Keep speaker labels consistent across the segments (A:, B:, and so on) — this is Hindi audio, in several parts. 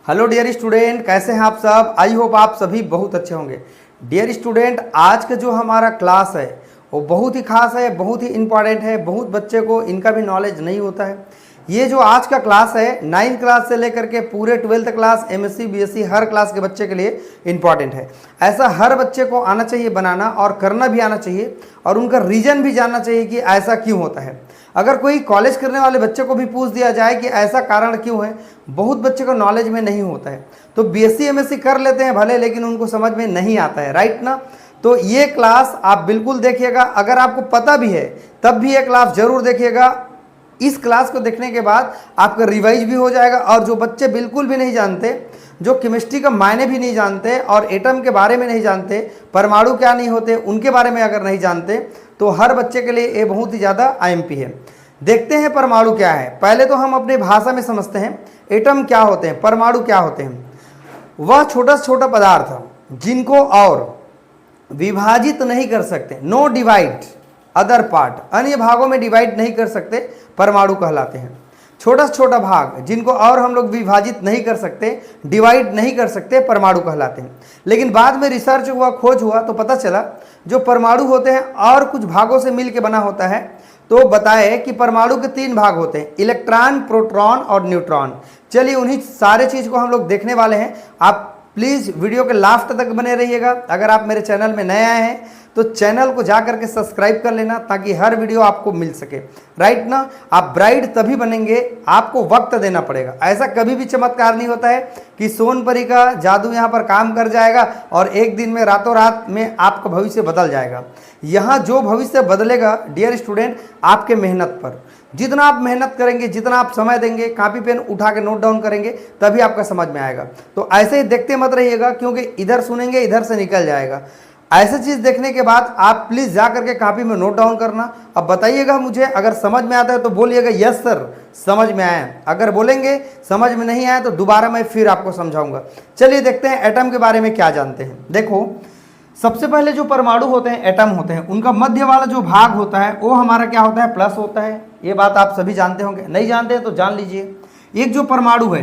A: हेलो डियर स्टूडेंट, कैसे हैं आप सब। आई होप आप सभी बहुत अच्छे होंगे। डियर स्टूडेंट, आज का जो हमारा क्लास है वो बहुत ही खास है, बहुत ही इंपॉर्टेंट है। बहुत बच्चे को इनका भी नॉलेज नहीं होता है। ये जो आज का क्लास है 9th क्लास से लेकर के पूरे 12th क्लास, एमएससी बीएससी हर क्लास के बच्चे के लिए इंपॉर्टेंट है। ऐसा हर बच्चे को आना चाहिए बनाना, और करना भी आना चाहिए, और उनका रीज़न भी जानना चाहिए कि ऐसा क्यों होता है। अगर कोई कॉलेज करने वाले बच्चे को भी पूछ दिया जाए कि ऐसा कारण क्यों है, बहुत बच्चे को नॉलेज में नहीं होता है। तो बीएससी एमएससी कर लेते हैं भले, लेकिन उनको समझ में नहीं आता है, राइट ना। तो ये क्लास आप बिल्कुल देखिएगा। अगर आपको पता भी है तब भी ये क्लास जरूर देखिएगा। इस क्लास को देखने के बाद आपका रिवाइज भी हो जाएगा। और जो बच्चे बिल्कुल भी नहीं जानते, जो केमिस्ट्री का मायने भी नहीं जानते और एटम के बारे में नहीं जानते, परमाणु क्या नहीं होते उनके बारे में अगर नहीं जानते, तो हर बच्चे के लिए ये बहुत ही ज़्यादा आईएमपी है। देखते हैं परमाणु क्या है। पहले तो हम अपनी भाषा में समझते हैं एटम क्या होते हैं, परमाणु क्या होते हैं। वह छोटा से छोटा पदार्थ जिनको और विभाजित नहीं कर सकते, नो डिवाइड अदर पार्ट, अन्य भागों में डिवाइड नहीं कर सकते, परमाणु कहलाते हैं। छोटा से छोटा भाग जिनको और हम लोग विभाजित नहीं कर सकते, डिवाइड नहीं कर सकते, परमाणु कहलाते हैं। लेकिन बाद में रिसर्च हुआ, खोज हुआ, तो पता चला जो परमाणु होते हैं और कुछ भागों से मिलकर बना होता है। तो बताए कि परमाणु के 3 भाग होते हैं, इलेक्ट्रॉन, प्रोटॉन और न्यूट्रॉन। चलिए उन्हीं सारे चीज़ को हम लोग देखने वाले हैं। आप प्लीज़ वीडियो के लास्ट तक बने रहिएगा। अगर आप मेरे चैनल में नए आए हैं तो चैनल को जा करके सब्सक्राइब कर लेना, ताकि हर वीडियो आपको मिल सके, राइट ना। आप ब्राइट तभी बनेंगे, आपको वक्त देना पड़ेगा। ऐसा कभी भी चमत्कार नहीं होता है कि सोनपरी का जादू यहाँ पर काम कर जाएगा और एक दिन में रातों रात में आपका भविष्य बदल जाएगा। यहाँ जो भविष्य बदलेगा डियर स्टूडेंट, आपके मेहनत पर। जितना आप मेहनत करेंगे, जितना आप समय देंगे, कॉपी पेन उठा के नोट डाउन करेंगे, तभी आपका समझ में आएगा। तो ऐसे ही देखते मत रहिएगा, क्योंकि इधर सुनेंगे इधर से निकल जाएगा। ऐसे चीज़ देखने के बाद आप प्लीज़ जा करके कॉपी में नोट डाउन करना। अब बताइएगा मुझे, अगर समझ में आता है तो बोलिएगा यस सर समझ में आया। अगर बोलेंगे समझ में नहीं आया तो दोबारा मैं फिर आपको समझाऊंगा। चलिए देखते हैं एटम के बारे में क्या जानते हैं। देखो, सबसे पहले जो परमाणु होते हैं, एटम होते हैं, उनका मध्य वाला जो भाग होता है वो हमारा क्या होता है, प्लस होता है। ये बात आप सभी जानते होंगे, नहीं जानते हैं तो जान लीजिए। एक जो परमाणु है,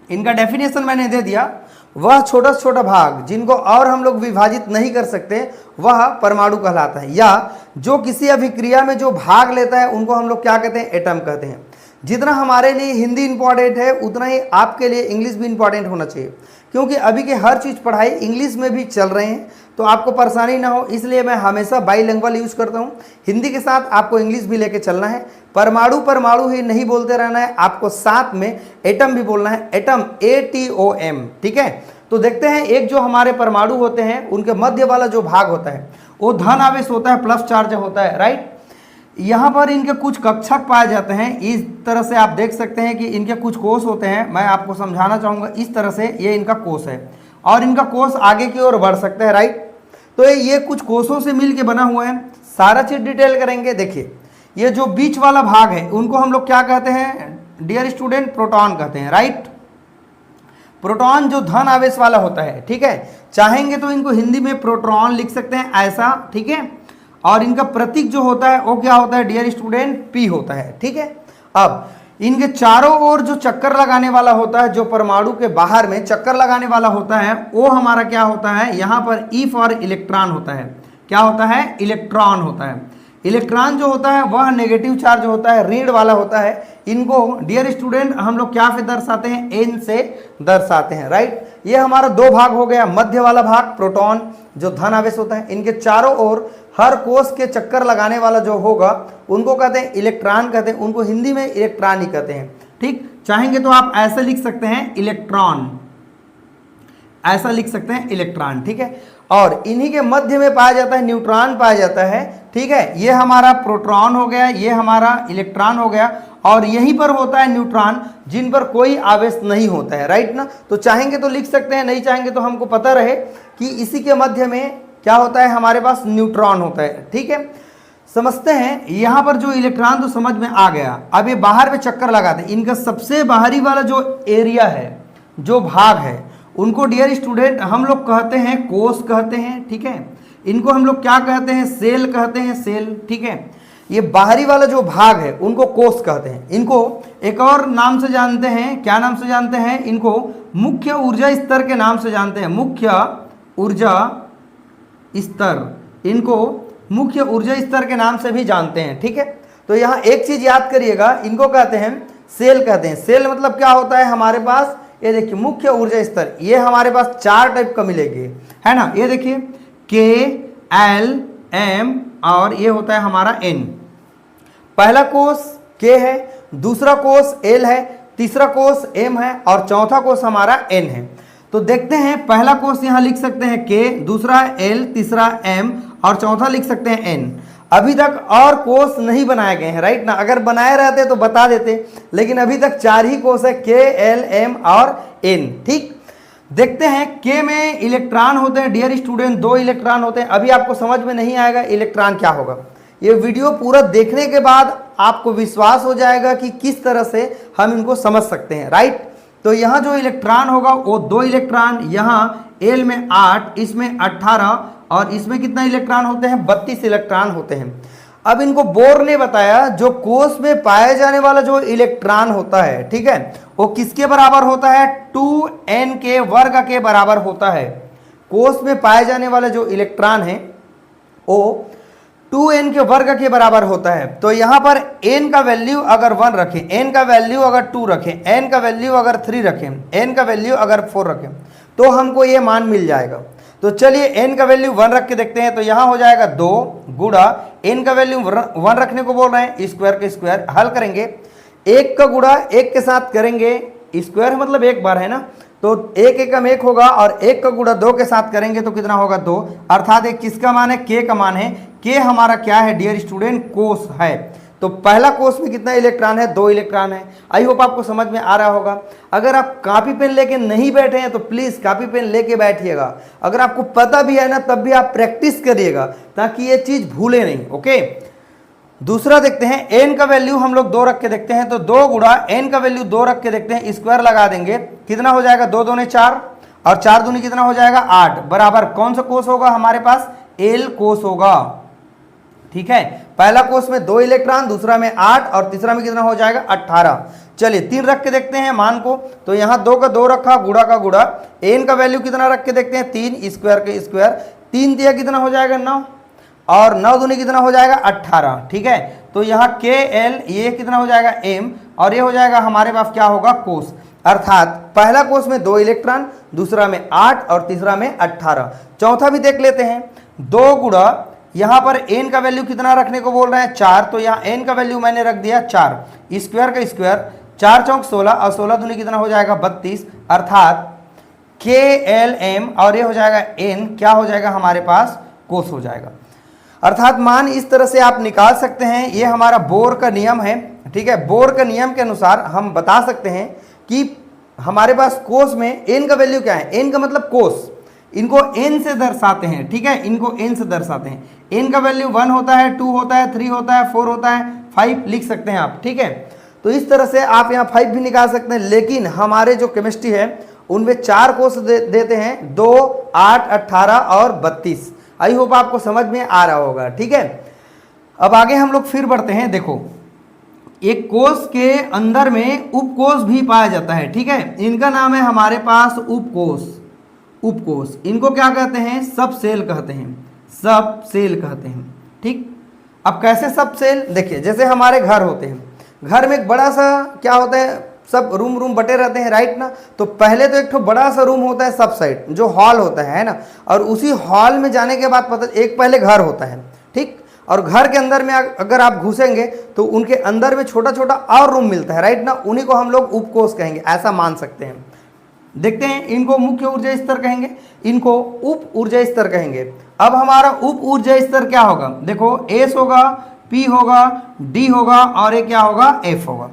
A: इनका डेफिनेशन मैंने दे दिया। वह छोटा से छोटा भाग जिनको और हम लोग विभाजित नहीं कर सकते, वह परमाणु कहलाता है। या जो किसी अभिक्रिया में जो भाग लेता है उनको हम लोग क्या कहते हैं, एटम कहते हैं। जितना हमारे लिए हिंदी इंपॉर्टेंट है उतना ही आपके लिए इंग्लिश भी इंपॉर्टेंट होना चाहिए, क्योंकि अभी के हर चीज़ पढ़ाई इंग्लिश में भी चल रहे हैं, तो आपको परेशानी ना हो, इसलिए मैं हमेशा बाईलिंगुअल यूज़ करता हूँ। हिंदी के साथ आपको इंग्लिश भी लेके चलना है। परमाणु परमाणु ही नहीं बोलते रहना है, आपको साथ में एटम भी बोलना है, एटम ATOM, ठीक है। तो देखते हैं, एक जो हमारे परमाणु होते हैं उनके मध्य वाला जो भाग होता है वो धन आवेश होता है, प्लस चार्ज होता है, राइट। यहाँ पर इनके कुछ कक्षक पाए जाते हैं। इस तरह से आप देख सकते हैं कि इनके कुछ कोष होते हैं। मैं आपको समझाना चाहूँगा, इस तरह से ये इनका कोष है और इनका कोष आगे की ओर बढ़ सकता है, राइट। तो ये कुछ कोषों से मिल के बना हुआ है। सारा चीज़ डिटेल करेंगे। देखिए, ये जो बीच वाला भाग है उनको हम लोग क्या कहते हैं डियर स्टूडेंट, प्रोटॉन कहते हैं, राइट। प्रोटॉन जो धन आवेश वाला होता है, ठीक है। चाहेंगे तो इनको हिंदी में प्रोटॉन लिख सकते हैं ऐसा, ठीक है। और इनका प्रतीक जो होता है वो क्या होता है डियर स्टूडेंट, P होता है, ठीक है। अब इनके चारों ओर जो चक्कर लगाने वाला होता है, जो परमाणु के बाहर में चक्कर लगाने वाला होता है, वो हमारा क्या होता है, यहाँ पर E फॉर इलेक्ट्रॉन होता है। क्या होता है, इलेक्ट्रॉन होता है। इलेक्ट्रॉन जो होता है वह नेगेटिव चार्ज होता है, ऋण वाला होता है। इनको डियर स्टूडेंट हम लोग क्या से दर्शाते हैं, N से दर्शाते हैं, राइट। ये हमारा 2 भाग हो गया। मध्य वाला भाग प्रोटॉन जो धन आवेश होता है, इनके चारों ओर हर कोष के चक्कर लगाने वाला जो होगा उनको कहते हैं इलेक्ट्रॉन कहते हैं। उनको हिंदी में इलेक्ट्रॉन ही कहते हैं, ठीक। चाहेंगे तो आप ऐसे लिख सकते हैं इलेक्ट्रॉन, ऐसा लिख सकते हैं इलेक्ट्रॉन, ठीक है। और इन्हीं के मध्य में पाया जाता है न्यूट्रॉन पाया जाता है, ठीक है। ये हमारा प्रोटॉन हो गया, ये हमारा इलेक्ट्रॉन हो गया, और यहीं पर होता है न्यूट्रॉन जिन पर कोई आवेश नहीं होता है, राइट ना। तो चाहेंगे तो लिख सकते हैं, नहीं चाहेंगे तो हमको पता रहे कि इसी के मध्य में क्या होता है, हमारे पास न्यूट्रॉन होता है, ठीक है। समझते हैं, यहाँ पर जो इलेक्ट्रॉन तो समझ में आ गया। अब ये बाहर में चक्कर लगाते हैं। इनका सबसे बाहरी वाला जो एरिया है, जो भाग है, उनको डियर स्टूडेंट हम लोग कहते हैं कोष कहते हैं, ठीक है। इनको हम लोग क्या कहते हैं, सेल कहते हैं, सेल, ठीक है। ये बाहरी वाला जो भाग है उनको कोष कहते हैं। इनको एक और नाम से जानते हैं, क्या नाम से जानते हैं? इनको मुख्य ऊर्जा स्तर के नाम से जानते हैं, मुख्य ऊर्जा स्तर। इनको मुख्य ऊर्जा स्तर के नाम से भी जानते हैं, ठीक है। तो यहाँ एक चीज याद करिएगा, इनको कहते हैं सेल कहते हैं। सेल मतलब क्या होता है हमारे पास? ये देखिए मुख्य ऊर्जा स्तर, ये हमारे पास 4 टाइप का मिलेंगे, है ना। ये देखिए के, एल, एम और ये होता है हमारा एन। पहला कोष के है, दूसरा कोष एल है, तीसरा कोष एम है और चौथा कोष हमारा एन है। तो देखते हैं, पहला कोष यहां लिख सकते हैं के, दूसरा एल, तीसरा एम और चौथा लिख सकते हैं एन। अभी तक और कोष नहीं बनाए गए हैं, राइट ना। अगर बनाए रहते तो बता देते, लेकिन अभी तक 4 ही कोष है, के, एल, एम और एन, ठीक। देखते हैं, के में इलेक्ट्रॉन होते हैं डियर स्टूडेंट, 2 इलेक्ट्रॉन होते हैं। अभी आपको समझ में नहीं आएगा इलेक्ट्रॉन क्या होगा, ये वीडियो पूरा देखने के बाद आपको विश्वास हो जाएगा कि किस तरह से हम इनको समझ सकते हैं, राइट। तो यहाँ जो इलेक्ट्रॉन होगा वो 2 इलेक्ट्रॉन, यहाँ एल में 8, इसमें 18 और इसमें कितना इलेक्ट्रॉन होते हैं? 32 इलेक्ट्रॉन होते हैं। अब इनको बोर ने बताया जो कोष में पाया जाने वाला जो इलेक्ट्रॉन होता है, ठीक है, वो किसके बराबर होता है? 2n के वर्ग के बराबर होता है। कोष में पाए जाने वाला जो इलेक्ट्रॉन है वो 2n के वर्ग के बराबर होता है। तो यहाँ पर n का वैल्यू अगर 1 रखें, n का वैल्यू अगर 2 रखें, n का वैल्यू अगर 3 रखें, n का वैल्यू अगर 4 रखें, तो हमको ये मान मिल जाएगा। तो चलिए n का वैल्यू 1 रख के देखते हैं। तो यहाँ हो जाएगा 2 गुणा n का वैल्यू 1 रखने को बोल रहे हैं, स्क्वायर के स्क्वायर हल करेंगे, 1 का गुणा 1 के साथ करेंगे, स्क्वायर मतलब एक बार है ना, तो 1 एकम 1 होगा और 1 का गुणा 2 के साथ करेंगे तो कितना होगा? 2। अर्थात एक किसका मान है? के का मान है। के हमारा क्या है डियर स्टूडेंट? कोष है। तो पहला कोष में कितना इलेक्ट्रॉन है? 2 इलेक्ट्रॉन है। आई होप आपको समझ में आ रहा होगा। अगर आप कॉपी पेन लेके नहीं बैठे हैं तो प्लीज कॉपी पेन लेके बैठिएगा। अगर आपको पता भी है ना तब भी आप प्रैक्टिस करिएगा ताकि ये चीज भूले नहीं, ओके। दूसरा देखते हैं, n का वैल्यू हम लोग 2 रख के देखते हैं। तो 2 गुणा n का वैल्यू 2 रख के देखते हैं, स्क्वायर लगा देंगे, कितना हो जाएगा? 2 दूनी 4 और 4 दूनी कितना हो जाएगा? 8 बराबर कौन सा कोष होगा हमारे पास? एल कोष होगा, ठीक है। पहला कोष में 2 इलेक्ट्रॉन, दूसरा में 8 और तीसरा में कितना हो जाएगा? 18। चलिए 3 रख के देखते हैं मान को। तो यहाँ 2 का 2 रखा, गुणा का गुणा, n का वैल्यू कितना रख के देखते हैं? 3, स्क्वायर के स्क्वायर, 3 दिया कितना हो जाएगा? 9 और 9 दूनी कितना हो जाएगा? 18, ठीक है। तो यहाँ के एल, ये कितना हो जाएगा? एम और ये हो जाएगा हमारे पास क्या होगा? कोष। अर्थात पहला कोष में 2 इलेक्ट्रॉन, दूसरा में 8 और तीसरा में 18। चौथा भी देख लेते हैं, 2 गुणा यहाँ पर n का वैल्यू कितना रखने को बोल रहे हैं? 4। तो यहाँ n का वैल्यू मैंने रख दिया 4, स्क्वायर का स्क्वायर, 4 चौक 16 और 16 दूनी कितना हो जाएगा? 32। अर्थात के एल एम और ये हो जाएगा n, क्या हो जाएगा हमारे पास? कोष हो जाएगा। अर्थात मान इस तरह से आप निकाल सकते हैं। ये हमारा बोर का नियम है, ठीक है। बोर का नियम के अनुसार हम बता सकते हैं कि हमारे पास कोष में n का वैल्यू क्या है? n का मतलब कोष, इनको n से दर्शाते हैं, ठीक है, इनको n से दर्शाते हैं। n का वैल्यू 1 होता है, 2 होता है, 3 होता है, 4 होता है, 5 लिख सकते हैं आप, ठीक है। तो इस तरह से आप यहाँ 5 भी निकाल सकते हैं। लेकिन हमारे जो केमिस्ट्री है उनमें 4 कोष देते हैं, 2, 8, 18 और 32। आई होप आपको समझ में आ रहा होगा, ठीक है। अब आगे हम लोग फिर बढ़ते हैं। देखो, एक कोष के अंदर में उपकोष भी पाया जाता है, ठीक है। इनका नाम है हमारे पास उपकोष। उपकोष इनको क्या कहते हैं? सब सेल कहते हैं, सब सेल कहते हैं, ठीक। अब कैसे सब सेल? देखिए, जैसे हमारे घर होते हैं, घर में एक बड़ा सा क्या होता है? सब रूम बटे रहते हैं, राइट ना। तो पहले तो एक तो बड़ा सा रूम होता है सब साइड, जो हॉल होता है ना, और उसी हॉल में जाने के बाद पता एक पहले घर होता है, ठीक। और घर के अंदर में अगर आप घुसेंगे तो उनके अंदर में छोटा छोटा और रूम मिलता है, राइट ना। उन्हीं को हम लोग उपकोष कहेंगे, ऐसा मान सकते हैं। देखते हैं, इनको मुख्य ऊर्जा स्तर कहेंगे, इनको उप ऊर्जा स्तर कहेंगे। अब हमारा उप ऊर्जा स्तर क्या होगा? देखो, एस होगा, पी होगा, डी होगा और ये क्या होगा? एफ होगा।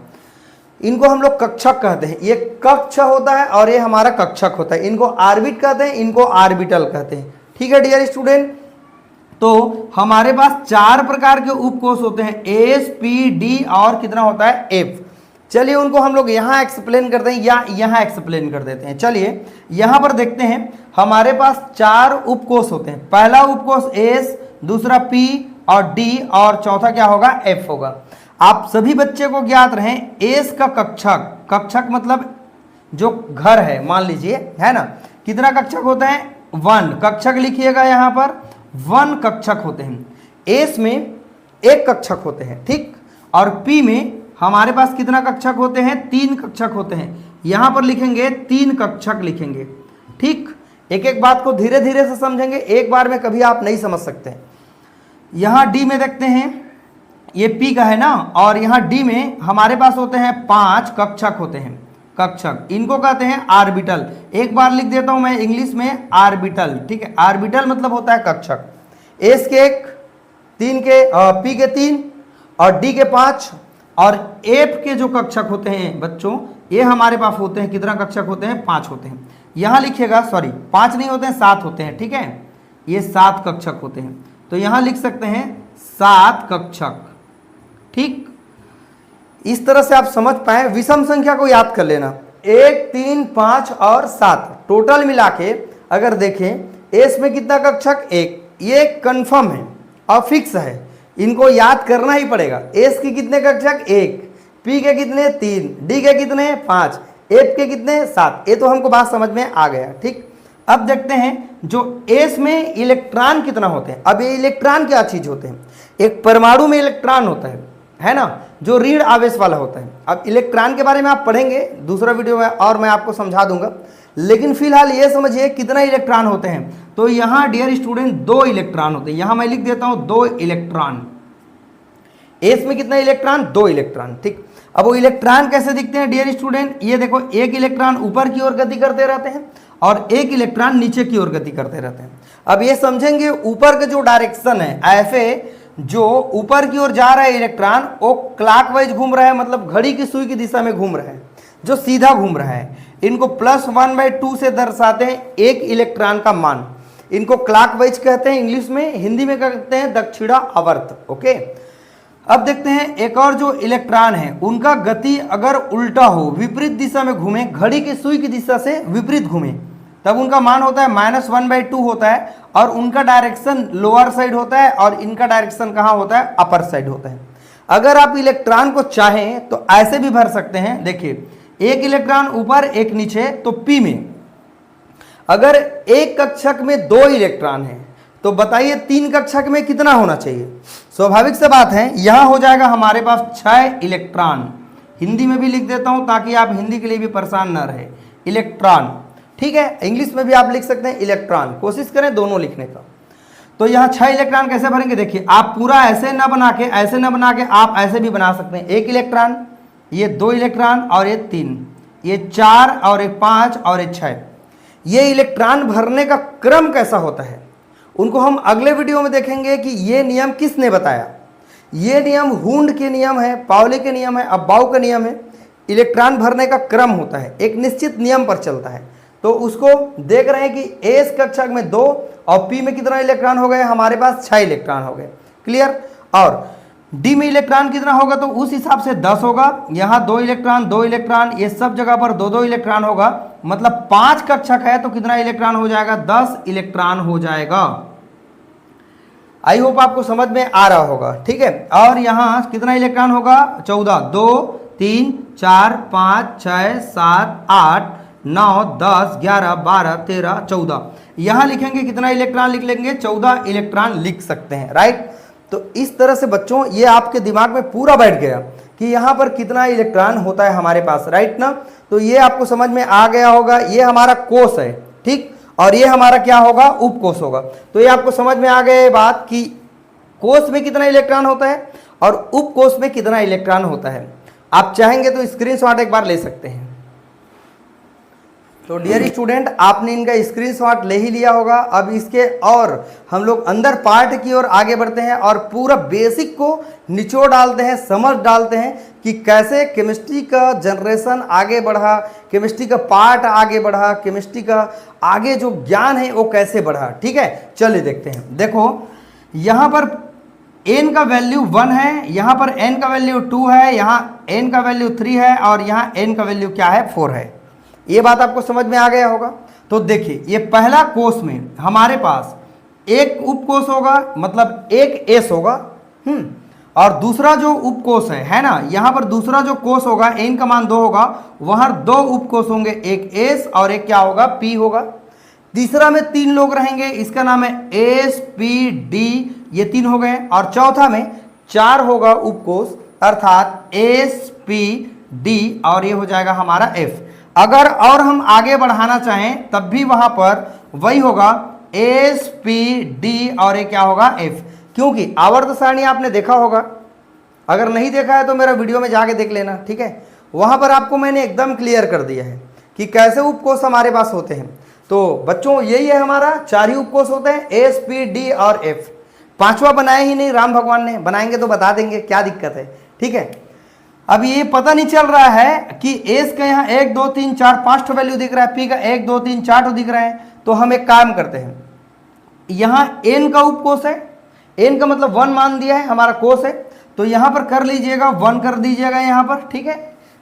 A: इनको हम लोग कक्षक कहते हैं। ये कक्ष होता है और ये हमारा कक्षक होता है। इनको ऑर्बिट कहते हैं, इनको ऑर्बिटल कहते हैं, ठीक है डियर स्टूडेंट। तो हमारे पास 4 प्रकार के उपकोष होते हैं, एस, पी, डी और कितना होता है? एफ। चलिए उनको हम लोग यहाँ एक्सप्लेन करते हैं या यहाँ एक्सप्लेन कर देते हैं। चलिए यहाँ पर देखते हैं, हमारे पास 4 उपकोष होते हैं। पहला उपकोष एस, दूसरा पी, और डी और चौथा क्या होगा, एफ होगा। आप सभी बच्चे को ज्ञात रहे एस का कक्षक, कक्षक मतलब जो घर है मान लीजिए, है ना, कितना कक्षक होते हैं, 1 कक्षक लिखिएगा यहाँ पर, 1 कक्षक होते हैं। एस में 1 कक्षक होते हैं, ठीक, और पी में हमारे पास कितना कक्षक होते हैं, 3 कक्षक होते हैं। यहाँ पर लिखेंगे 3 कक्षक लिखेंगे, ठीक। एक एक बात को धीरे धीरे से समझेंगे, एक बार में कभी आप नहीं समझ सकते। यहाँ डी में देखते हैं, ये पी का है ना, और यहाँ डी में हमारे पास होते हैं 5 कक्षक होते हैं, कक्षक, इनको कहते हैं आर्बिटल। एक बार लिख देता हूं मैं इंग्लिश में, आर्बिटल, ठीक है। आर्बिटल मतलब होता है कक्षक। एस के 1, 3 के, पी के 3 और डी के 5 और एफ के जो कक्षक होते हैं बच्चों, ये हमारे पास होते हैं, कितना कक्षक होते हैं, 5 होते हैं। यहां लिखिएगा, सॉरी 5 नहीं होते हैं, 7 होते हैं, ठीक है, ये 7 कक्षक होते हैं। तो यहां लिख सकते हैं 7 कक्षक, ठीक। इस तरह से आप समझ पाए। विषम संख्या को याद कर लेना, 1, 3, 5 और 7 टोटल मिला के अगर देखें, एस में कितना कक्षक, 1, ये कंफर्म है और फिक्स है, इनको याद करना ही पड़ेगा। एस के कितने कक्षक, 1, पी के कितने, 3, डी के कितने, 5, एफ के कितने, 7। ये तो हमको बात समझ में आ गया, ठीक। अब देखते हैं जो एस में इलेक्ट्रॉन कितना होते हैं। अब ये इलेक्ट्रॉन क्या चीज होते हैं, एक परमाणु में इलेक्ट्रॉन होता है ना, जो ऋण आवेश वाला होता है। अब इलेक्ट्रॉन के बारे में आप पढ़ेंगे दूसरा वीडियो में और मैं आपको समझा दूंगा, लेकिन फिलहाल ये समझिए कितना इलेक्ट्रॉन होते हैं। तो यहाँ डियर स्टूडेंट 2 इलेक्ट्रॉन होते हैं, यहाँ मैं लिख देता हूँ 2 इलेक्ट्रॉन। एस में कितना इलेक्ट्रॉन, 2 इलेक्ट्रॉन, ठीक। अब वो इलेक्ट्रॉन कैसे दिखते हैं डियर स्टूडेंट, ये देखो, एक इलेक्ट्रॉन ऊपर की ओर गति करते रहते हैं और एक इलेक्ट्रॉन नीचे की ओर गति करते रहते हैं। अब ये समझेंगे ऊपर का जो डायरेक्शन है, ऐसे जो ऊपर की ओर जा रहा है इलेक्ट्रॉन, वो क्लॉकवाइज घूम रहा है, मतलब घड़ी की सुई की दिशा में घूम रहा है, जो सीधा घूम रहा है। इनको +1/2 से दर्शाते हैं एक इलेक्ट्रॉन का मान। इनको क्लॉकवाइज कहते हैं इंग्लिश में, हिंदी में कहते हैं दक्षिणा आवर्त, ओके। अब देखते हैं एक और जो इलेक्ट्रॉन है, उनका गति अगर उल्टा हो, विपरीत दिशा में घूमे, घड़ी की सुई की दिशा से विपरीत घूमे, तब उनका मान होता है -1/2 होता है, और उनका डायरेक्शन लोअर साइड होता है और इनका डायरेक्शन कहाँ होता है, अपर साइड होता है। अगर आप इलेक्ट्रॉन को चाहें तो ऐसे भी भर सकते हैं, देखिए एक इलेक्ट्रॉन ऊपर एक नीचे, तो पी में अगर एक कक्षक में 2 इलेक्ट्रॉन है तो बताइए 3 कक्षक में कितना होना चाहिए। स्वाभाविक से बात है, यहां हो जाएगा हमारे पास 6 इलेक्ट्रॉन। हिंदी में भी लिख देता हूं ताकि आप हिंदी के लिए भी परेशान न रहे, इलेक्ट्रॉन, ठीक है। इंग्लिश में भी आप लिख सकते हैं इलेक्ट्रॉन, कोशिश करें दोनों लिखने का। तो यहाँ 6 इलेक्ट्रॉन कैसे भरेंगे, देखिए आप पूरा ऐसे न बना के, ऐसे न बना के आप ऐसे भी बना सकते हैं। 1 इलेक्ट्रॉन, ये 2 इलेक्ट्रॉन और ये 3, ये 4 और ये 5 और ये 6। ये इलेक्ट्रॉन भरने का क्रम कैसा होता है उनको हम अगले वीडियो में देखेंगे कि ये नियम किसने बताया। ये नियम हुंड के नियम है, पाउली के नियम है, अब्बाउ का नियम है। इलेक्ट्रॉन भरने का क्रम होता है, एक निश्चित नियम पर चलता है। तो उसको देख रहे हैं कि एस कक्षक में 2 और पी में कितना इलेक्ट्रॉन हो गए, हमारे पास 6 इलेक्ट्रॉन हो गए, क्लियर। और डी में इलेक्ट्रॉन कितना होगा, तो उस हिसाब से 10 होगा। यहाँ 2 इलेक्ट्रॉन 2 इलेक्ट्रॉन, ये सब जगह पर 2-2 इलेक्ट्रॉन होगा, मतलब 5 कक्षक है तो कितना इलेक्ट्रॉन हो जाएगा, 10 इलेक्ट्रॉन हो जाएगा। आई होप आपको समझ में आ रहा होगा, ठीक है। और यहाँ कितना इलेक्ट्रॉन होगा, 14, 2, 3, 4, 5, 6, 7, 8, 9, 10, 11, 12, 13, 14। यहाँ लिखेंगे कितना इलेक्ट्रॉन लिख लेंगे, 14 इलेक्ट्रॉन लिख सकते हैं, राइट। तो इस तरह से बच्चों ये आपके दिमाग में पूरा बैठ गया कि यहाँ पर कितना इलेक्ट्रॉन होता है हमारे पास, राइट ना। तो ये आपको समझ में आ गया होगा। ये हमारा कोष है, ठीक, और ये हमारा क्या होगा, उपकोष होगा। तो ये आपको समझ में आ गया बात कि कोष में कितना इलेक्ट्रॉन होता है और उपकोष में कितना इलेक्ट्रॉन होता है। आप चाहेंगे तो स्क्रीनशॉट एक बार ले सकते हैं। तो डियर स्टूडेंट, आपने इनका स्क्रीनशॉट ले ही लिया होगा। अब इसके और हम लोग अंदर पार्ट की ओर आगे बढ़ते हैं और पूरा बेसिक को निचोड़ डालते हैं, समझ डालते हैं कि कैसे केमिस्ट्री का जनरेशन आगे बढ़ा, केमिस्ट्री का पार्ट आगे बढ़ा, केमिस्ट्री का आगे जो ज्ञान है वो कैसे बढ़ा, ठीक है। चलिए देखते हैं। देखो यहाँ पर n का वैल्यू 1 है, यहाँ पर n का वैल्यू 2 है, यहाँ n का वैल्यू 3 है और यहाँ n का वैल्यू क्या है, 4 है। ये बात आपको समझ में आ गया होगा। तो देखिए ये पहला कोष में हमारे पास एक उपकोष होगा, मतलब एक एस होगा, और दूसरा जो उपकोष है ना, यहां पर दूसरा जो कोष होगा एन का मान 2 होगा, वहां 2 उपकोष होंगे, एक एस और एक क्या होगा, पी होगा। तीसरा में 3 लोग रहेंगे, इसका नाम है एस पी डी, ये 3 हो गए। और चौथा में 4 होगा उपकोष, अर्थात एस पी डी, और ये हो जाएगा हमारा एफ। अगर और हम आगे बढ़ाना चाहें तब भी वहां पर वही होगा, एस पी डी और ये क्या होगा, एफ। क्योंकि आवर्त सारणी आपने देखा होगा, अगर नहीं देखा है तो मेरा वीडियो में जाके देख लेना, ठीक है। वहां पर आपको मैंने एकदम क्लियर कर दिया है कि कैसे उपकोष हमारे पास होते हैं। तो बच्चों यही है हमारा, 4 ही उपकोष होते हैं, एस पी डी और एफ। 5वां बनाया ही नहीं राम भगवान ने, बनाएंगे तो बता देंगे, क्या दिक्कत है, ठीक है। अब ये पता नहीं चल रहा है कि एस का यहाँ 1 2 3 4 5 वैल्यू दिख रहा है, पी का 1 2 3 4 दिख रहा है। तो हम एक काम करते हैं, यहाँ एन का उपकोष है, एन का मतलब 1 मान दिया है, हमारा कोष है, तो यहां पर कर लीजिएगा 1 कर दीजिएगा यहां पर, ठीक है,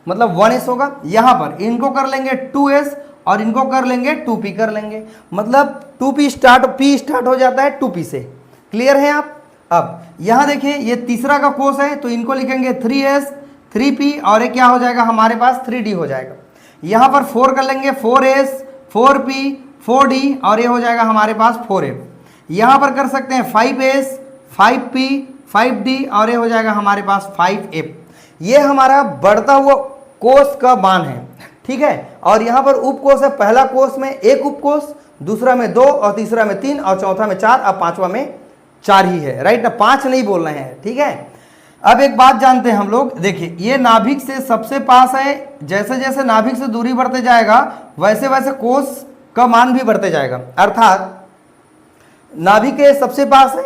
A: मतलब 1s होगा। यहां पर इनको कर लेंगे 2s और इनको कर लेंगे 2p कर लेंगे, मतलब 2p स्टार्ट, p स्टार्ट हो जाता है 2p से। क्लियर है आप? अब यहां देखिए ये तीसरा का कोष है, तो इनको लिखेंगे 3s 3p और ये क्या हो जाएगा हमारे पास 3d हो जाएगा। यहां पर 4 कर लेंगे, 4s 4p 4d और ये हो जाएगा हमारे पास 4f। यहां पर कर सकते हैं 5s 5p 5d और ये हो जाएगा हमारे पास 5f। ये हमारा बढ़ता हुआ कोष का मान है, ठीक है। और यहां पर उपकोष है, पहला कोष में 1 उपकोष, दूसरा में 2 और तीसरा में 3 और चौथा में 4, अब 5वां में 4 ही है, राइट ना, 5 नहीं बोल रहे हैं, ठीक है। अब एक बात जानते हैं हम लोग, देखिए ये नाभिक से सबसे पास है, जैसे जैसे नाभिक से दूरी बढ़ते जाएगा वैसे वैसे कोष का मान भी बढ़ते जाएगा, अर्थात नाभिक के सबसे पास है,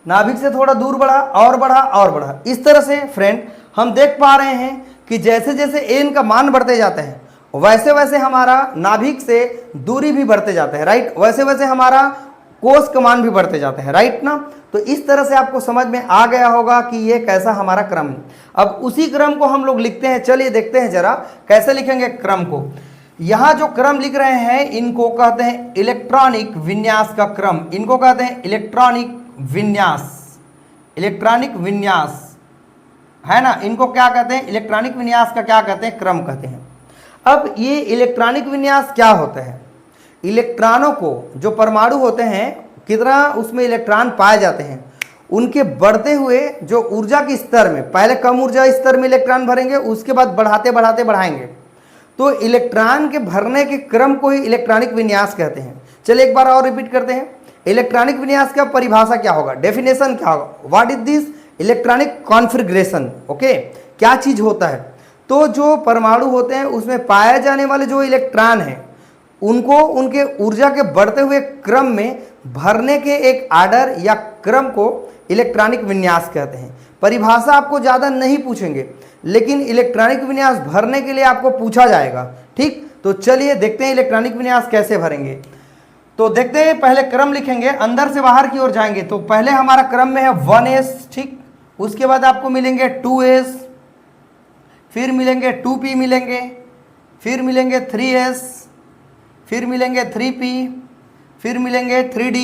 A: नाभिक से थोड़ा दूर बढ़ा और बढ़ा और बढ़ा। इस तरह से फ्रेंड हम देख पा रहे हैं कि जैसे जैसे एन का मान बढ़ते जाते हैं वैसे वैसे हमारा नाभिक से दूरी भी बढ़ते जाते हैं, राइट, वैसे वैसे हमारा कोष का मान भी बढ़ते जाते हैं, राइट ना। तो इस तरह से आपको समझ में आ गया होगा कि ये कैसा हमारा क्रम है। अब उसी क्रम को हम लोग लिखते हैं, चलिए देखते हैं जरा कैसे लिखेंगे क्रम को। यहां जो क्रम लिख रहे हैं इनको कहते हैं इलेक्ट्रॉनिक विन्यास का क्रम, इनको कहते हैं इलेक्ट्रॉनिक विन्यास, इलेक्ट्रॉनिक विन्यास है ना, इनको क्या कहते हैं, इलेक्ट्रॉनिक विन्यास का क्या कहते हैं, क्रम कहते हैं। अब ये इलेक्ट्रॉनिक विन्यास क्या होता है, इलेक्ट्रॉनों को, जो परमाणु होते हैं, कितना उसमें इलेक्ट्रॉन पाए जाते हैं, उनके बढ़ते हुए जो ऊर्जा के स्तर में, पहले कम ऊर्जा स्तर में इलेक्ट्रॉन भरेंगे, उसके बाद बढ़ाते बढ़ाते बढ़ाएंगे, तो इलेक्ट्रॉन के भरने के क्रम को ही इलेक्ट्रॉनिक विन्यास कहते हैं। चलिए एक बार और रिपीट करते हैं, इलेक्ट्रॉनिक विन्यास का परिभाषा क्या होगा, डेफिनेशन क्या होगा, what is this electronic configuration, okay, क्या चीज होता है। तो जो परमाणु होते हैं उसमें पाए जाने वाले जो इलेक्ट्रॉन हैं उनको उनके ऊर्जा के बढ़ते हुए क्रम में भरने के एक आर्डर या क्रम को इलेक्ट्रॉनिक विन्यास कहते हैं। परिभाषा आपको ज़्यादा नहीं पूछेंगे, लेकिन इलेक्ट्रॉनिक विन्यास भरने के लिए आपको पूछा जाएगा, ठीक। तो चलिए देखते हैं इलेक्ट्रॉनिक विन्यास कैसे भरेंगे। तो देखते हैं, पहले क्रम लिखेंगे, अंदर से बाहर की ओर जाएंगे। तो पहले हमारा क्रम में है 1s, ठीक, उसके बाद आपको मिलेंगे 2s, फिर मिलेंगे 2p मिलेंगे, फिर मिलेंगे 3s, फिर मिलेंगे 3p, फिर मिलेंगे 3d,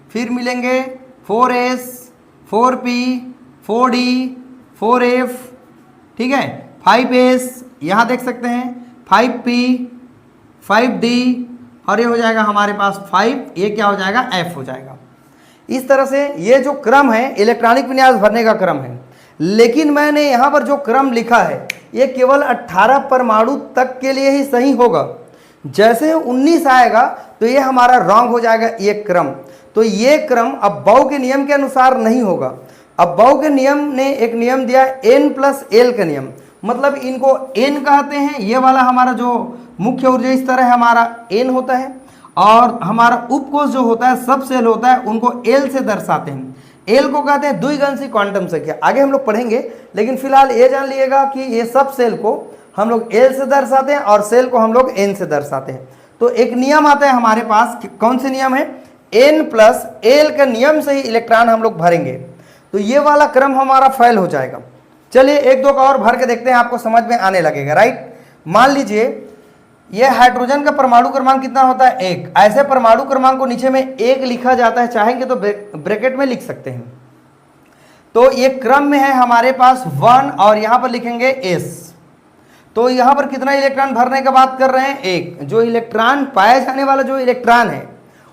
A: फिर मिलेंगे 4s 4p 4d 4f, ठीक है, 5s, यहाँ देख सकते हैं 5p 5d और ये हो जाएगा हमारे पास 5, ये क्या हो जाएगा, f हो जाएगा। इस तरह से ये जो क्रम है इलेक्ट्रॉनिक विन्यास भरने का क्रम है। लेकिन मैंने यहाँ पर जो क्रम लिखा है ये केवल 18 परमाणु तक के लिए ही सही होगा। जैसे 19 आएगा तो ये हमारा रॉन्ग हो जाएगा ये क्रम। तो ये क्रम अब बाउ के नियम के अनुसार नहीं होगा। अब बाउ के नियम ने एक नियम दिया n+l का नियम, मतलब इनको n कहते हैं। ये वाला हमारा जो मुख्य ऊर्जा स्तर है हमारा n होता है, और हमारा उपकोष जो होता है सब सेल होता है उनको l से दर्शाते हैं। l को कहते हैं द्विगंशी क्वांटम संख्या, आगे हम लोग पढ़ेंगे, लेकिन फिलहाल ये जान लीजिएगा कि ये सब सेल को हम लोग l से दर्शाते हैं और सेल को हम लोग n से दर्शाते हैं। तो एक नियम आता है हमारे पास, कौन से नियम है, n+l का नियम से ही इलेक्ट्रॉन हम लोग भरेंगे। तो ये वाला क्रम हमारा फेल हो जाएगा। चलिए एक दो का और भर के देखते हैं, आपको समझ में आने लगेगा, राइट। मान लीजिए ये हाइड्रोजन का परमाणु क्रमांक कितना होता है? 1। ऐसे परमाणु क्रमांक को नीचे में 1 लिखा जाता है, चाहेंगे तो ब्रैकेट में लिख सकते हैं। तो ये क्रम में है हमारे पास 1 और यहां पर लिखेंगे s। तो यहां पर कितना इलेक्ट्रॉन भरने का बात कर रहे हैं? 1। जो इलेक्ट्रॉन पाया जाने वाला जो इलेक्ट्रॉन है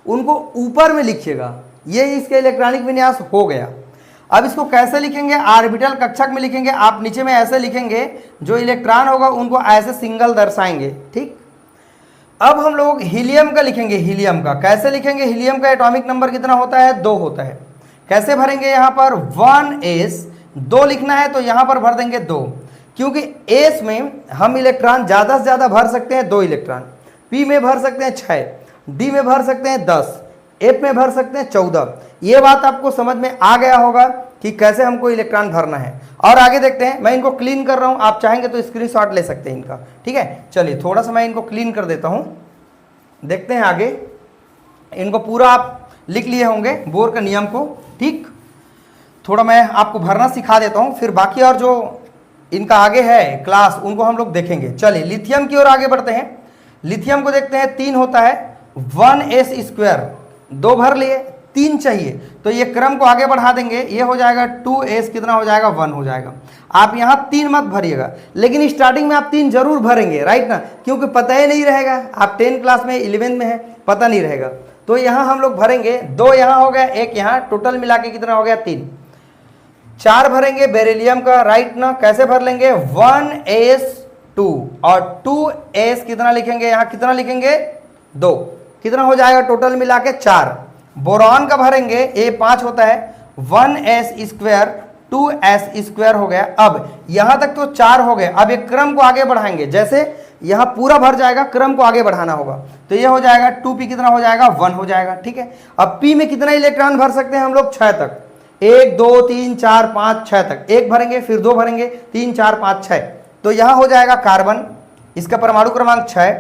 A: उनको ऊपर में लिखिएगा, ये इसका इलेक्ट्रॉनिक विन्यास हो गया। अब इसको कैसे लिखेंगे? ऑर्बिटल कक्षक में लिखेंगे। आप नीचे में ऐसे लिखेंगे, जो इलेक्ट्रॉन होगा उनको ऐसे सिंगल दर्शाएंगे, ठीक। अब हम लोग हीलियम का लिखेंगे। हीलियम का कैसे लिखेंगे? हीलियम का एटॉमिक नंबर कितना होता है? 2 होता है। कैसे भरेंगे? यहाँ पर 1s 2 लिखना है तो यहाँ पर भर देंगे 2, क्योंकि s में हम इलेक्ट्रॉन ज़्यादा से ज़्यादा भर सकते हैं 2 इलेक्ट्रॉन, p में भर सकते हैं 6, d में भर सकते हैं 10, f में भर सकते हैं 14। ये बात आपको समझ में आ गया होगा कि कैसे हमको इलेक्ट्रॉन भरना है। और आगे देखते हैं, मैं इनको क्लीन कर रहा हूँ, आप चाहेंगे तो स्क्रीनशॉट ले सकते हैं इनका, ठीक है। चलिए थोड़ा सा मैं इनको क्लीन कर देता हूँ, देखते हैं आगे। इनको पूरा आप लिख लिए होंगे बोर का नियम को, ठीक। थोड़ा मैं आपको भरना सिखा देता हूँ, फिर बाकी और जो इनका आगे है क्लास उनको हम लोग देखेंगे। चलिए लिथियम की ओर आगे बढ़ते हैं। लिथियम को देखते हैं, 3 होता है, 1s², 2 भर लिए, 3 चाहिए तो ये क्रम को आगे बढ़ा देंगे, ये हो जाएगा 2s, कितना हो जाएगा? 1 हो जाएगा। आप यहाँ 3 मत भरिएगा, लेकिन स्टार्टिंग में आप 3 जरूर भरेंगे, राइट ना, क्योंकि पता ही नहीं रहेगा। आप 10 क्लास में 11 में है, पता नहीं रहेगा। तो यहाँ हम लोग भरेंगे, 2 यहाँ हो गया, 1 यहाँ, टोटल मिला के कितना हो गया? 3। 4 भरेंगे बेरिलियम का, राइट ना। कैसे भर लेंगे? 1s2 और 2s कितना लिखेंगे? यहाँ कितना लिखेंगे? 2। कितना हो जाएगा टोटल मिला के? 4। बोरॉन का भरेंगे, ये 5 होता है, 1s², 2s² हो गया। अब यहां तक तो 4 हो गए। अब एक क्रम को आगे बढ़ाएंगे, जैसे यहां पूरा भर जाएगा, क्रम को आगे बढ़ाना होगा। तो ये हो जाएगा 2p, कितना हो जाएगा? 1 हो जाएगा, ठीक है। अब p में कितना इलेक्ट्रॉन भर सकते हैं हम लोग? 6 तक, 1 2 3 4 5 6 तक। 1 भरेंगे, फिर 2 भरेंगे, 3 4 5 6। तो यहां हो जाएगा कार्बन, इसका परमाणु क्रमांक 6,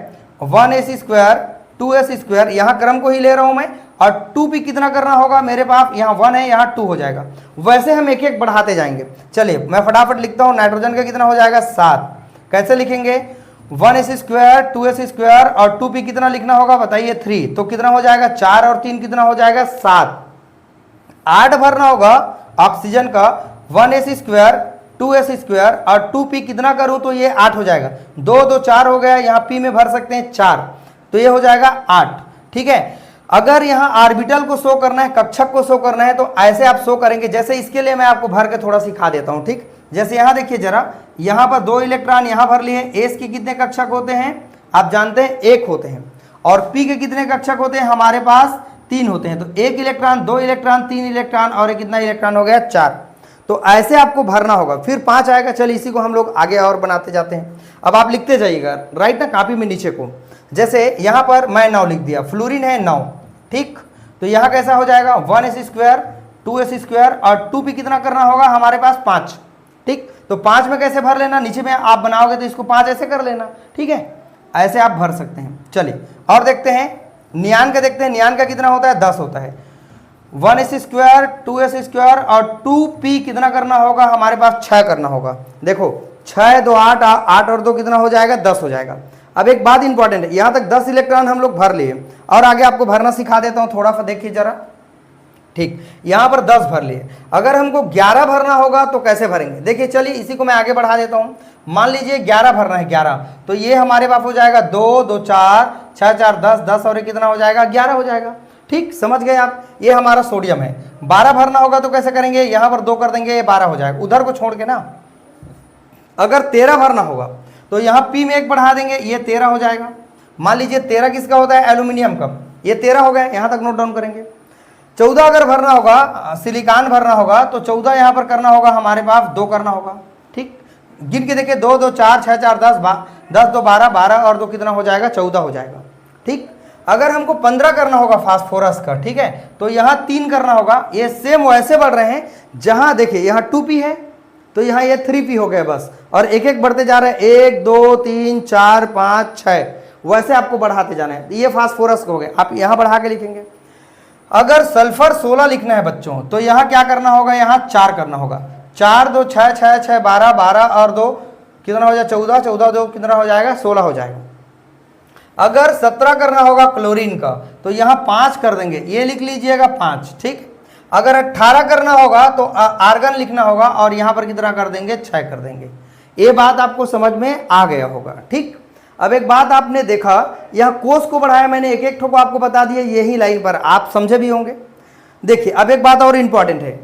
A: 1s², 2s², यहाँ क्रम को ही ले रहा हूं मैं। और 2p कितना करना होगा मेरे पास? यहाँ 1 है, यहाँ 2 हो जाएगा। वैसे हम एक एक बढ़ाते जाएंगे। चलिए मैं फटाफट लिखता हूँ। नाइट्रोजन का कितना हो जाएगा? 7। कैसे लिखेंगे? 1s², 2s² और 2p कितना लिखना होगा बताइए? 3। तो कितना हो जाएगा? 4 और 3 कितना हो जाएगा? 7। 8 भरना होगा ऑक्सीजन का, 1s², 2s² और 2p कितना करूं तो ये 8 हो जाएगा। 2 2 4 हो गया, यहाँ p में भर सकते हैं 4, तो ये हो जाएगा 8, ठीक है। अगर यहाँ ऑर्बिटल को शो करना है, कक्षक को शो करना है, तो ऐसे आप शो करेंगे। जैसे इसके लिए मैं आपको भर के थोड़ा सिखा देता हूँ, ठीक। जैसे यहाँ देखिए जरा, यहाँ पर 2 इलेक्ट्रॉन यहाँ भर लिए। एस के कितने कक्षक होते हैं आप जानते हैं? 1 होते हैं। और पी के कितने कक्षक होते हैं हमारे पास? 3 होते हैं। तो 1 इलेक्ट्रॉन, 2 इलेक्ट्रॉन, 3 इलेक्ट्रॉन और कितना इलेक्ट्रॉन हो गया? 4। तो ऐसे आपको भरना होगा, फिर 5 आएगा। चलिए इसी को हम लोग आगे और बनाते जाते हैं। अब आप लिखते जाइएगा, राइट ना, कॉपी में नीचे को। जैसे यहाँ पर मैं 9 लिख दिया, फ्लोरीन है 9, ठीक। तो यहाँ कैसा हो जाएगा? 1s², 2s² और 2p कितना करना होगा हमारे पास? 5, ठीक। तो 5 में कैसे भर लेना? नीचे में आप बनाओगे तो इसको 5 ऐसे कर लेना, ठीक है। ऐसे आप भर सकते हैं। चलिए और देखते हैं नियान का, देखते हैं नियान का कितना होता है? 10 होता है। 1s², 2s² और 2p कितना करना होगा हमारे पास? 6 करना होगा। देखो 6 2 8, 8 और 2 कितना हो जाएगा? 10 हो जाएगा। अब एक बात इंपॉर्टेंट है, यहां तक 10 इलेक्ट्रॉन हम लोग भर लिए और आगे आपको भरना सिखा देता हूं, थोड़ा सा देखिए जरा, ठीक। यहां पर 10 भर लिए। अगर हमको 11 भरना होगा तो कैसे भरेंगे? देखिए चलिए इसी को मैं आगे बढ़ा देता हूं। मान लीजिए 11 भरना है, 11, तो ये हमारे पास हो जाएगा 2 2 4 6 4 10, 10 और ये कितना हो जाएगा? 11 हो जाएगा, ठीक। समझ गए आप? ये हमारा सोडियम है। 12 भरना होगा तो कैसे करेंगे? यहां पर 2 कर देंगे, ये 12 हो जाएगा, उधर को छोड़ के ना। अगर 13 भरना होगा तो यहाँ p में 1 बढ़ा देंगे, ये 13 हो जाएगा। मान लीजिए 13 किसका होता है? एल्यूमिनियम का, ये 13 हो गया, यहाँ तक नोट डाउन करेंगे। 14 अगर भरना होगा, सिलिकॉन भरना होगा, तो 14 यहाँ पर करना होगा हमारे पास, 2 करना होगा, ठीक। गिन के देखिए 2 2 4 6 4 10, 10 2 12, 12 और 2 कितना हो जाएगा? 14 हो जाएगा, ठीक। अगर हमको 15 करना होगा फास्फोरस का, ठीक है, तो यहाँ 3 करना होगा। ये सेम वैसे बढ़ रहे हैं, जहाँ देखिए यहाँ 2p है तो यहाँ ये 3p हो गया बस, और एक एक बढ़ते जा रहे हैं, 1 2 3 4 5 6, वैसे आपको बढ़ाते जाना है। ये फास्फोरस हो गए, आप यहाँ बढ़ा के लिखेंगे। अगर सल्फर 16 लिखना है बच्चों, तो यहाँ क्या करना होगा? यहाँ 4 करना होगा। 4 2 6 6 6 12, 12 और 2 कितना हो जाएगा? 14, 14 2 कितना हो जाएगा? 16 हो जाएगा। अगर 17 करना होगा क्लोरीन का तो यहाँ 5 कर देंगे, ये लिख लीजिएगा 5, ठीक। अगर 18 करना होगा तो आर्गन लिखना होगा और यहाँ पर कितना कर देंगे, 6 कर देंगे। ये बात आपको समझ में आ गया होगा, ठीक। अब एक बात आपने देखा, यहाँ कोष को बढ़ाया मैंने, एक एक ठो को आपको बता दिया, यही लाइन पर आप समझे भी होंगे। देखिए अब एक बात और इंपॉर्टेंट है,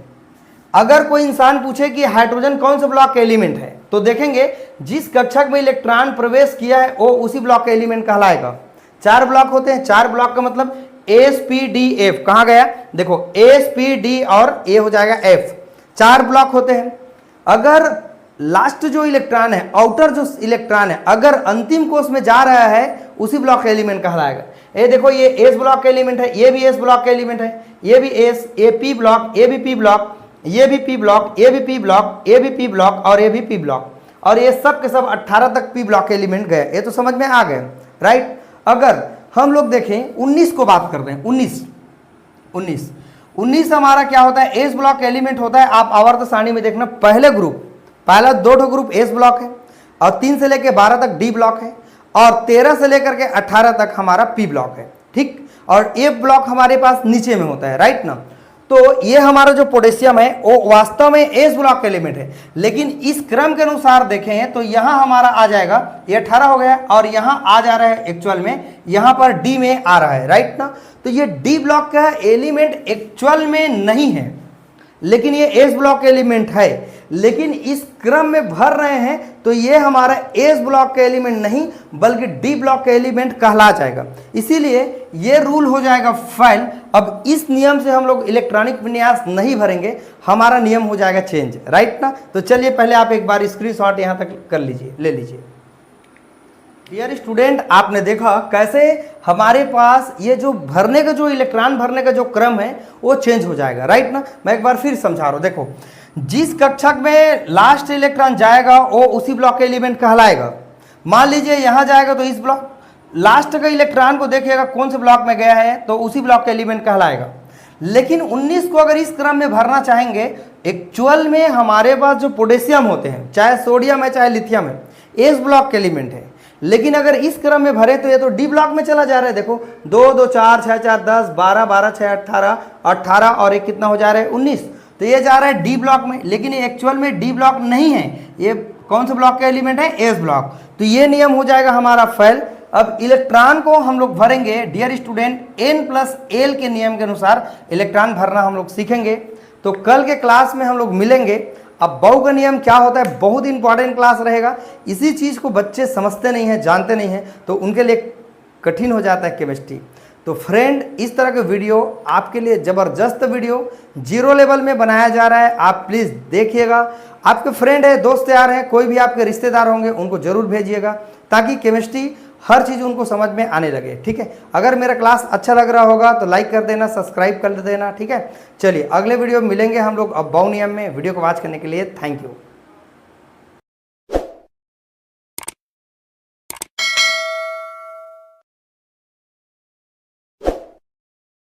A: अगर कोई इंसान पूछे कि हाइड्रोजन कौन से ब्लॉक का एलिमेंट है तो देखेंगे जिस कक्षक में इलेक्ट्रॉन प्रवेश किया है वो उसी ब्लॉक का एलिमेंट कहलाएगा। 4 ब्लॉक होते हैं, 4 ब्लॉक का मतलब sp-d-f, कहाँ गया देखो, sp-d और ए हो जाएगा f, 4 ब्लॉक होते हैं। अगर लास्ट जो इलेक्ट्रॉन है, आउटर जो इलेक्ट्रॉन है, अगर अंतिम कोष में जा रहा है उसी ब्लॉक का एलिमेंट कहलाएगा। ये देखो ये एस ब्लॉक का एलिमेंट है, ये भी एस ब्लॉक का एलिमेंट है, ये भी एस, ये पी ब्लॉक, ये भी पी ब्लॉक, ये भी पी ब्लॉक, ये भी पी ब्लॉक, ये भी पी ब्लॉक और ये भी पी ब्लॉक, और ये सब के सब 18 तक पी ब्लॉक के एलिमेंट गए। ये तो समझ में आ गए, राइट। अगर हम लोग देखें 19 को बात करते हैं, 19 हमारा क्या होता है, एस ब्लॉक का एलिमेंट होता है। आप आवर्त सारणी में देखना, पहले ग्रुप, पहला 2 ग्रुप एस ब्लॉक है और 3 से लेकर 12 तक डी ब्लॉक है और 13 से लेकर के 18 तक हमारा पी ब्लॉक है, ठीक। और ए ब्लॉक हमारे पास नीचे में होता है, राइट ना। तो ये हमारा जो पोटेशियम है वो वास्तव में एस ब्लॉक का एलिमेंट है, लेकिन इस क्रम के अनुसार देखें तो यहाँ हमारा आ जाएगा, ये 18 हो गया और यहाँ आ जा रहा है एक्चुअल में, यहाँ पर डी में आ रहा है, राइट ना। तो ये डी ब्लॉक का एलिमेंट एक्चुअल में नहीं है, लेकिन ये एस ब्लॉक का एलिमेंट है, लेकिन इस क्रम में भर रहे हैं तो ये हमारा एस ब्लॉक का एलिमेंट नहीं बल्कि डी ब्लॉक का एलिमेंट कहला जाएगा। इसीलिए ये रूल हो जाएगा फेल। अब इस नियम से हम लोग इलेक्ट्रॉनिक विन्यास नहीं भरेंगे, हमारा नियम हो जाएगा चेंज, राइट ना। तो चलिए पहले आप एक बार स्क्रीनशॉट यहाँ तक कर लीजिए, ले लीजिए। डियर स्टूडेंट, आपने देखा कैसे हमारे पास ये जो भरने का, जो इलेक्ट्रॉन भरने का जो क्रम है वो चेंज हो जाएगा, राइट ना। मैं एक बार फिर समझा रहा हूँ, देखो जिस कक्षक में लास्ट इलेक्ट्रॉन जाएगा वो उसी ब्लॉक के एलिमेंट कहलाएगा। मान लीजिए यहाँ जाएगा तो इस ब्लॉक, लास्ट का इलेक्ट्रॉन को देखिएगा कौन से ब्लॉक में गया है तो उसी ब्लॉक के एलिमेंट कहलाएगा। लेकिन 19 को अगर इस क्रम में भरना चाहेंगे, एक्चुअल में हमारे पास जो पोटेशियम होते हैं, चाहे सोडियम है चाहे लिथियम है, एस ब्लॉक के एलिमेंट है, लेकिन अगर इस क्रम में भरे तो ये तो डी ब्लॉक में चला जा रहा है। देखो 2 2 4 6 4 10 12 12 6 18 18 और एक कितना हो जा रहा है 19, तो ये जा रहा है डी ब्लॉक में, लेकिन ये एक्चुअल में डी ब्लॉक नहीं है। ये कौन से ब्लॉक का एलिमेंट है, एस ब्लॉक। तो ये नियम हो जाएगा हमारा फेल। अब इलेक्ट्रॉन को हम लोग भरेंगे डियर स्टूडेंट, n+l के नियम के अनुसार इलेक्ट्रॉन भरना हम लोग सीखेंगे। तो कल के क्लास में हम लोग मिलेंगे। अब बहु का नियम क्या होता है, बहुत इंपॉर्टेंट क्लास रहेगा। इसी चीज़ को बच्चे समझते नहीं हैं, जानते नहीं हैं, तो उनके लिए कठिन हो जाता है केमिस्ट्री। तो फ्रेंड, इस तरह के वीडियो आपके लिए ज़बरदस्त वीडियो 0 लेवल में बनाया जा रहा है, आप प्लीज़ देखिएगा। आपके फ्रेंड है, दोस्त यार हैं, कोई भी आपके रिश्तेदार होंगे, उनको ज़रूर भेजिएगा ताकि केमिस्ट्री हर चीज़ उनको समझ में आने लगे, ठीक है। अगर मेरा क्लास अच्छा लग रहा होगा तो लाइक कर देना, सब्सक्राइब कर देना, ठीक है। चलिए अगले वीडियो में मिलेंगे हम लोग अब बहु नियम में। वीडियो को वॉच करने के लिए थैंक यू।